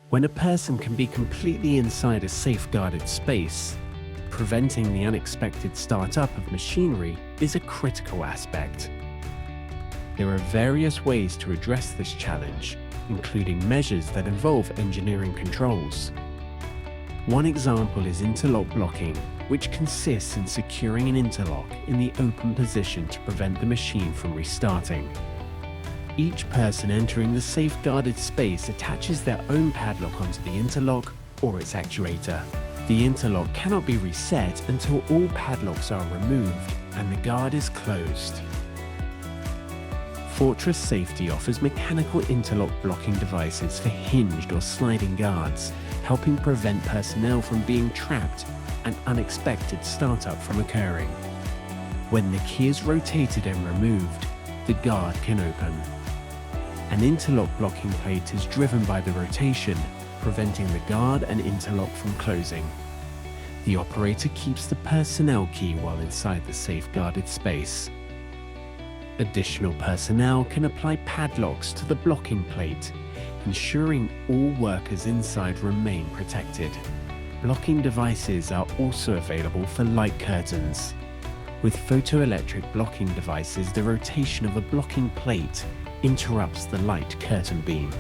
When a person can be completely inside a safeguarded space, preventing the unexpected startup of machinery is a critical aspect. There are various ways to address this challenge, including measures that involve engineering controls. One example is interlock blocking, which consists in securing an interlock in the open position to prevent the machine from restarting. Each person entering the safeguarded space attaches their own padlock onto the interlock or its actuator. The interlock cannot be reset until all padlocks are removed and the guard is closed. Fortress Safety offers mechanical interlock blocking devices for hinged or sliding guards, helping prevent personnel from being trapped and unexpected startup from occurring. When the key is rotated and removed, the guard can open. An interlock blocking plate is driven by the rotation, preventing the guard and interlock from closing. The operator keeps the personnel key while inside the safeguarded space. Additional personnel can apply padlocks to the blocking plate, ensuring all workers inside remain protected. Blocking devices are also available for light curtains. With photoelectric blocking devices, the rotation of a blocking plate interrupts the light curtain beam.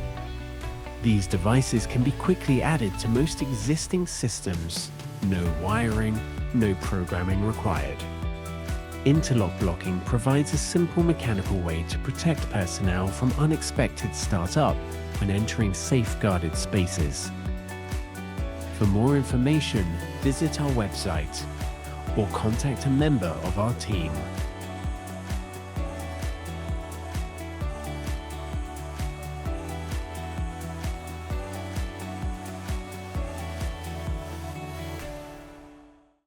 These devices can be quickly added to most existing systems. No wiring, no programming required. Interlock blocking provides a simple mechanical way to protect personnel from unexpected startup when entering safeguarded spaces. For more information, visit our website or contact a member of our team.